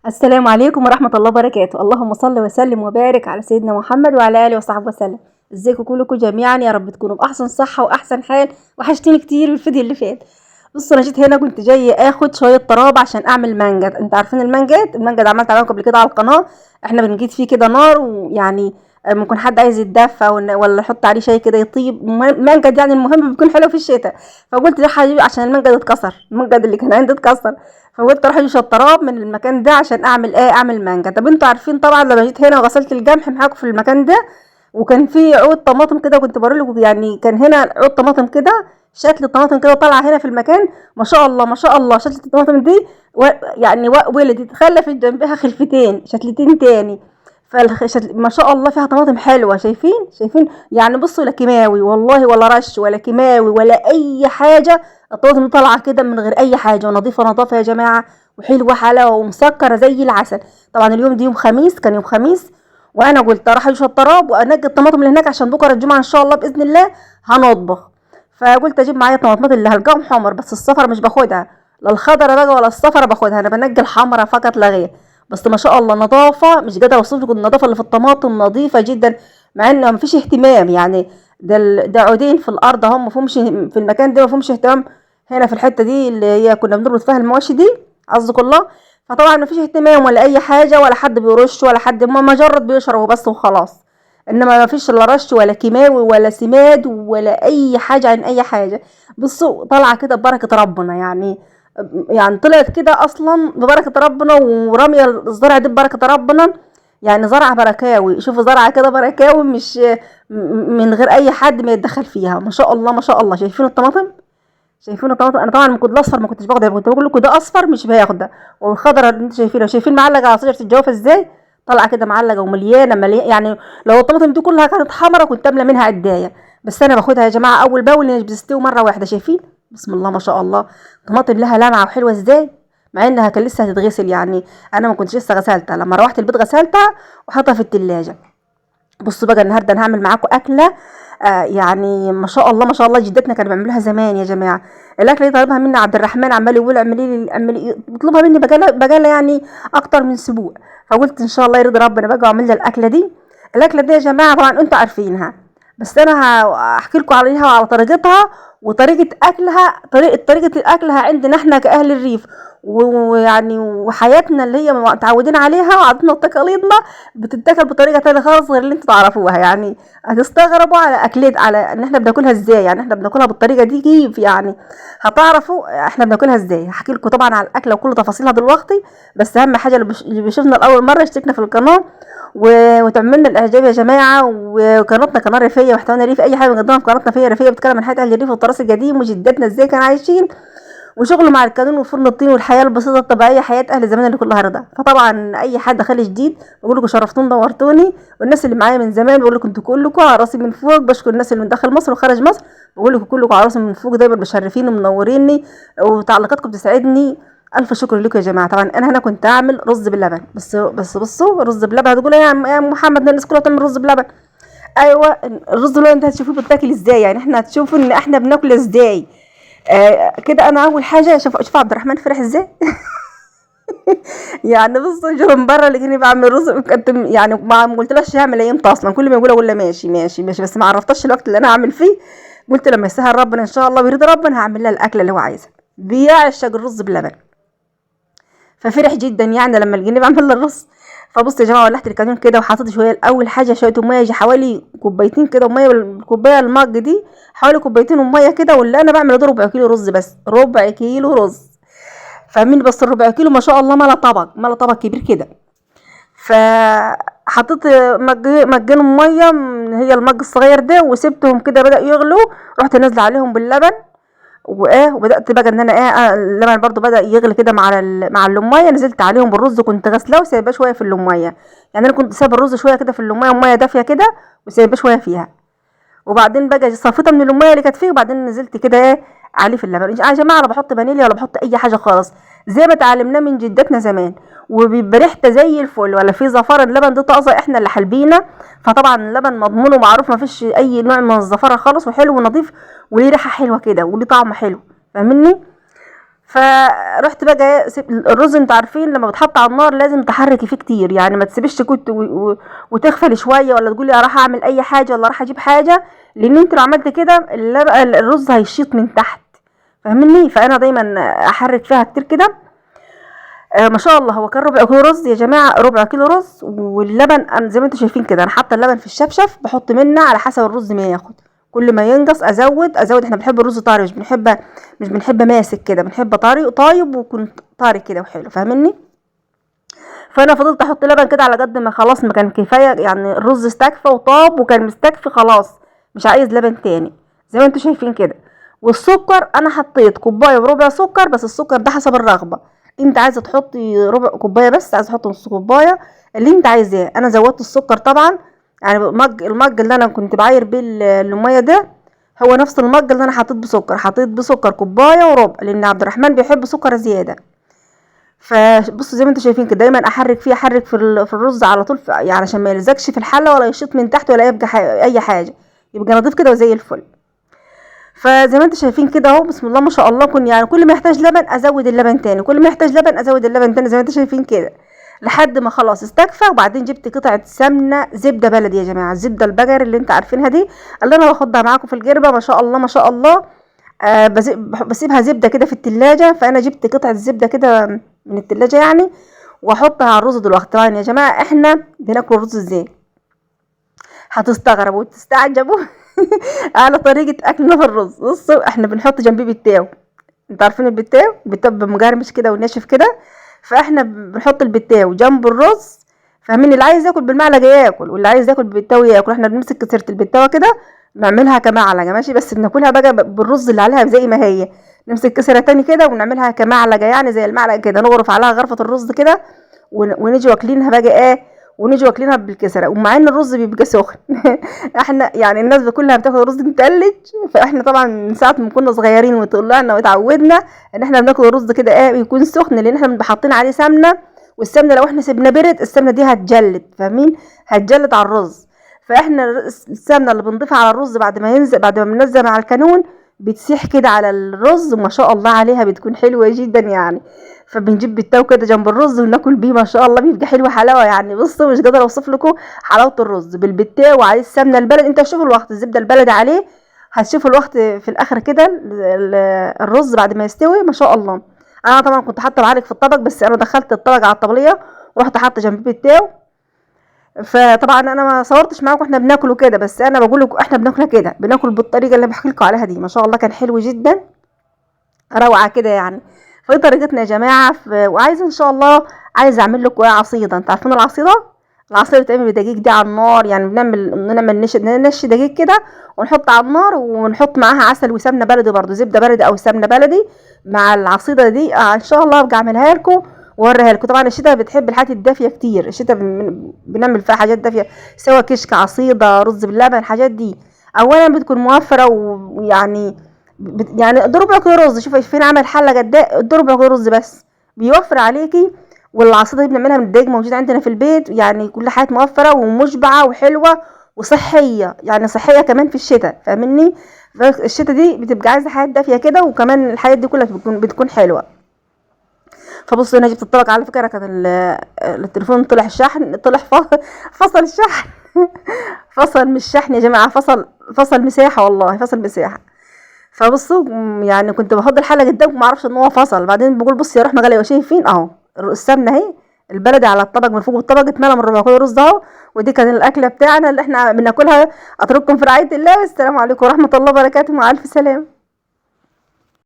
السلام عليكم ورحمة الله وبركاته. اللهم صل وسلم وبارك على سيدنا محمد وعلى آله وصحبه وسلم. ازيكم كلكم جميعا؟ يا رب تكونوا بأحسن صحة وأحسن حال. وحشتيني كتير الفيديو اللي فات. بصوا، انا جيت هنا كنت جاية اخد شوية طراب عشان اعمل منجد. انت عارفين المنجد عملت عليكم قبل كده على القناة. احنا بنجيب فيه كده نار، ويعني ممكن حد عايز يتدفى ولا يحط عليه شاي كده يطيب منجد. يعني المهم بيكون حلو في الشتاء. فقلت راح اجيب عشان المنجد اتكسر، المنجد اللي كان عندي اتكسر. فقلت اروح اجيب شطراب من المكان ده عشان اعمل مانجا. طب انتوا عارفين طبعا لما جيت هنا وغسلت الجمح معاكم في المكان ده، وكان في عود طماطم كده كنت بقول لكم، يعني كان هنا عود طماطم كده، شكل الطماطم كده طالعه هنا في المكان. ما شاء الله ما شاء الله، شكل الطماطم دي يعني ولدت خلفت جنبها خلفتين شتلتين تاني. ما شاء الله فيها طماطم حلوه. شايفين يعني. بصوا، لا كيماوي والله ولا رش ولا كيماوي ولا اي حاجه. الطماطم طالعه كده من غير اي حاجه، ونظيفه نظافه يا جماعه، وحلوه حلاوه ومسكره زي العسل. طبعا اليوم دي يوم خميس، كان يوم خميس. وانا قلت اروح اشوف الطراب وانقي الطماطم اللي هناك عشان بكره الجمعه ان شاء الله باذن الله هنطبخ. فقلت اجيب معايا الطماطمات اللي هلقاهم حمر، بس الصفرا مش باخدها، لا الخضرا بقى ولا الصفرا باخدها، انا بنقي الحمرا فقط لا غير. بس ما شاء الله نظافه، مش قادره اوصف لكم النظافه اللي في الطماطم، نظيفه جدا. مع انه مفيش اهتمام يعني. ده عودين في الارض هم، مفهومش في المكان ده، مفهومش اهتمام. هنا في الحته دي اللي هي كنا بنربط فيها المواشي دي، عزكم الله. فطبعا مفيش اهتمام ولا اي حاجه، ولا حد بيرش ولا حد، ما مجرد بيشربوا بس وخلاص. انما مفيش لا رش ولا كيماوي ولا سماد ولا اي حاجه عن اي حاجه. بصوا طالعه كده ببركه ربنا يعني. يعني طلعت كده اصلا ببركه ربنا، ورميه الزرع دي ببركه ربنا. يعني زرعه بركاوي، شوفوا زرعه كده بركاوي، مش من غير اي حد ما يتدخل فيها. ما شاء الله ما شاء الله. شايفين الطماطم. انا طبعا الكود الاصفر ما كنتش باخده، كنت بقول لكم ده اصفر مش باخد ده. والخضره اللي انتوا شايفين معلقه على شجره الجوافه ازاي، طالعه كده معلقه ومليانه يعني. لو الطماطم دي كلها كانت حمرا كنت املى منها عدايه. بس انا باخدها يا جماعه اول باول، لان بتستوي مره واحده. شايفين؟ بسم الله ما شاء الله. طماطم لها لمعه وحلوه ازاي، مع انها كان لسه هتتغسل يعني. انا ما كنتش لسه غسلتها، لما روحت البيت غسلتها وحطها في التلاجة. بصوا بقى، النهارده انا هعمل معاكم اكله. يعني ما شاء الله ما شاء الله، جدتنا كانوا بيعملوها زمان يا جماعه. الاكله دي طلبها مني عبد الرحمن، عمال يقول اعملي بيطلبها مني بقالها يعني اكتر من اسبوع. فقلت ان شاء الله يرضي ربنا بقى واعمل لها الاكله دي. الاكله دي يا جماعه طبعا انتوا عارفينها، بس انا هحكي لكم عليها وعلى طريقتها وطريقه اكلها. طريقه اكلها عندنا احنا كاهل الريف، ويعني وحياتنا اللي هي متعودين عليها، وعاداتنا وتقاليدنا بتتاكل بطريقه تانية خالص غير اللي انتوا تعرفوها. يعني هتستغربوا على اكلات، على ان احنا بناكلها ازاي. يعني احنا بناكلها بالطريقه دي كيف يعني. هتعرفوا احنا بناكلها ازاي. هحكي لكم طبعا على الاكله وكل تفاصيلها دلوقتي. بس اهم حاجه اللي بيشوفنا لاول مره يشتركنا في القناه وتعملنا الاعجاب يا جماعه. وقناتنا قناه ريفيه، محتوانا ريف، اي حاجه بنقدمها في قناتنا فيها ريفيه، بتتكلم عن حياه اهل الريف والتراث القديم وجداتنا ازاي كانوا عايشين، وشغل مع القانون وفرن الطين والحياه البسيطه الطبيعيه، حياه اهل زمان اللي كلها رضا. فطبعا اي حد خالي جديد بقول لكم شرفتوني نورتوني. والناس اللي معايا من زمان بقول لكم انتوا كلكم على راسي من فوق. بشكر الناس اللي من داخل مصر وخارج مصر، بقول لكم كلكم على راسي من فوق، دايما مشرفين ومنوريني، وتعليقاتكم بتسعدني. الف شكر لكم يا جماعه. طبعا انا هنا كنت اعمل رز باللبن، بس بصوا، رز باللبن هتقول يا محمد الناس كلها تعمل رز باللبن. ايوه، الرز اللي انت هتشوفوه بتاكل ازاي، يعني احنا هتشوفوا ان احنا بناكل ازاي. كده انا اول حاجه شوف عبد الرحمن فرح ازاي. يعني بص، جو من بره لقيني بعمل رز، كنت يعني ما قلتلاش هعمل ايه امتى اصلا. كل ما يقول اقول له ماشي ماشي ماشي، بس ما عرفتش الوقت اللي انا هعمل فيه. قلت لما يسهل ربنا ان شاء الله ويرضي ربنا هعمل لها الاكله اللي هو عايزها. بيعشق الرز بلبن، ففرح جدا يعني لما لقيني بعمل له الرز. فبص يا جماعه، ولعت الكانون كده وحطيت شويه، اول حاجه شويه ميه، يجي حوالي كوبايتين كده ميه، الكوبايه المج دي حوالي كوبايتين ميه كده. واللي انا بعمل ده ربع كيلو رز، بس ربع كيلو رز. فاهمين؟ بس الربع كيلو ما شاء الله ملا طبق كبير كده. فحطيت مجين ميه، هي المج الصغير ده، وسبتهم كده بدأ يغلوا. رحت نازله عليهم باللبن، وبدات بقى ان انا اللبن برضو بدا يغلي كده مع اللميه. نزلت عليهم بالرز، كنت غسلاه وسايباه شويه في اللميه. يعني انا كنت سايبه الرز شويه كده في اللميه، ميه دافيه كده، وسايباه شويه فيها. وبعدين بقى صفيتها من الميه اللي كانت فيه، وبعدين نزلت كده عليه في اللبن. يا جماعه لا بحط فانيليا ولا بحط اي حاجه خالص، زي ما اتعلمناه من جدتنا زمان. وبيبقى ريحته زي الفل، ولا في زفاره. اللبن ده طازه احنا اللي حالبينه، فطبعا اللبن مضمون ومعروف ما فيش اي نوع من الزفاره خالص، وحلو ونظيف وليه ريحه حلوه كده وليه طعم حلو. فاهمني؟ فرحت بقى جايه الرز، انتوا عارفين لما بتحط على النار لازم تحركي فيه كتير، يعني ما تسيبيش تكت وتغفل شويه، ولا تقولي راح اعمل اي حاجه ولا راح اجيب حاجه، لان انت لو عملت كده الرز هيشيط من تحت، فاهمني؟ فانا دايما احرك فيها كتير كده. ما شاء الله هو كان ربع كيلو رز يا جماعه، ربع كيلو رز. واللبن انا زي ما انتم شايفين كده، انا حاطه اللبن في الشفشف، بحط منه على حسب الرز ما ياخد، كل ما ينقص ازود. احنا بنحب الرز طري، مش بنحب ماسك كده، بنحب طري طايب ويكون طري كده وحلو، فاهمني؟ فانا فضلت احط لبن كده على قد ما خلاص ما كان كفايه، يعني الرز استكفى وطاب وكان مستكفي خلاص، مش عايز لبن تاني زي ما انتم شايفين كده. والسكر انا حطيت كوبايه وربع سكر، بس السكر ده حسب الرغبه، انت عايزه تحطي ربع كوبايه بس، عايزه تحطي نص كوبايه، اللي انت عايزاه. انا زودت السكر طبعا، يعني المج اللي انا كنت بعاير بيه الميه ده هو نفس المج اللي انا حطيت بسكر كوبايه وربع، لان عبد الرحمن بيحب سكر زياده. فبصوا زي ما انتم شايفين كده، دايما احرك في الرز على طول، يعني عشان ما يلزقش في الحله ولا يشيط من تحت ولا يبقى اي حاجه، يبقى نضيف كده وزي الفل. فزي ما انتم شايفين كده اهو، بسم الله ما شاء الله، يعني كل ما يحتاج لبن ازود اللبن تاني، كل ما يحتاج لبن ازود اللبن تاني، زي ما انتم شايفين كده لحد ما خلاص استكفى. وبعدين جبت قطعه سمنه زبده بلدي يا جماعه، الزبده البقر اللي انت عارفينها دي، اللي انا باخدها معاكم في الجربه، ما شاء الله ما شاء الله. بسيبها زبده كده في التلاجة، فانا جبت قطعه زبده كده من التلاجة يعني، واحطها على الرز دلوقتي. طبعا يا جماعه احنا بناكل الرز ازاي؟ هتستغربوا وتستعجبوا على طريقه اكلنا في الرز. بصوا احنا بنحط جنبيه بتاو، انتوا عارفين البتاو مجرمش كده وناشف كده، فاحنا بنحط البتاو جنب الرز، فاهمين؟ اللي عايز ياكل بالمعلقه ياكل، واللي عايز ياكل بالبتاو ياكل. احنا بنمسك كسرة البتاوه كده نعملها كمعلقه ماشي، بس بناكلها بقى بالرز اللي عليها زي ما هي، نمسك كسرة تاني كده ونعملها كمعلقه، يعني زي المعلقه كده، نغرف عليها غرفه الرز كده، ونيجي واكلينها بقى ايه، ونيجي واكلينها بالكسره، ومع ان الرز بيبقى سخن احنا يعني الناس كلها بتاكل الرز متلج، فاحنا طبعا من ساعه ما كنا صغيرين وطلعنا واتعودنا ان احنا بناكل الرز كده ايه بيكون سخن، لان احنا بنبقى حاطين عليه سمنه، والسمنه لو احنا سيبنا برد السمنه دي هتجلد، فاهمين؟ هتجلد على الرز. فاحنا السمنه اللي بنضيفها على الرز بعد ما بننزل مع الكانون بتسيح كده على الرز، وما شاء الله عليها بتكون حلوه جدا يعني. فبنجيب بالتاو كده جنب الرز وناكل بيه، ما شاء الله بيبقى حلو حلاوه يعني. بصوا مش قادره اوصف لكم حلاوه الرز بالبتاو وعليه السمنه البلدي. انت شوفوا الوقت الزبده البلدي عليه، هتشوفوا الوقت في الاخر كده الرز بعد ما يستوي ما شاء الله. انا طبعا كنت حاطه معالق في الطبق، بس انا دخلت الطبق على الطبليه ورحت حاطه جنبيه التاو. فطبعا انا ما صورتش معاكم احنا بناكله كده، بس انا بقول لكم احنا بناكله كده، بناكل بالطريقه اللي بحكي لكم عليها دي. ما شاء الله كان حلو جدا، روعه كده يعني. فدي طريقتنا يا جماعه. وعايزه ان شاء الله عايزه اعمل لكم ايه، عصيده. انت عارفين العصيده بتتعمل بدقيق دي على النار، يعني بنعمل نشي دقيق كده ونحط على النار، ونحط معاها عسل وسمنه بلدي، برضو زبده بلدي او سمنه بلدي مع العصيده دي. ان شاء الله ابقى اعملها لكم واوريها لكم. طبعا الشتاء بتحب الحاجات الدافيه كتير، الشتاء بنعمل فيها حاجات دافيه، سواء كشك، عصيده، رز باللبن، الحاجات دي اولا بتكون موفره، ويعني يعني ادوا ربع كيلو رز، شوفي فين عمل حله قد ايه، ادوا ربع كيلو رز بس بيوفر عليكي. والعصيده دي بنعملها من الدجاج موجوده عندنا في البيت، يعني كل حاجه موفره ومشبعه وحلوه وصحيه، يعني صحيه كمان في الشتاء، فاهمني؟ الشتاء دي بتبقى عايزه حاجات دافيه كده، وكمان الحاجات دي كلها بتكون حلوه. فبصوا انا جبت الطبق، على فكره كان التليفون طلع الشحن، فصل الشحن فصل مش شحن يا جماعه، فصل مساحه، والله فصل مساحه. فبصوا يعني كنت بحط الحله قدامكم ما اعرفش ان هو فصل، بعدين بقول بصي يا رحمه غاليه شايفين اهو السمنه اهي البلدي على الطبق من فوق، والطبق اتملى من ربع كيلو رز اهو. ودي كان الاكله بتاعنا اللي احنا بناكلها. اترككم في رعايه الله، والسلام عليكم ورحمه الله وبركاته، مع الف سلامه.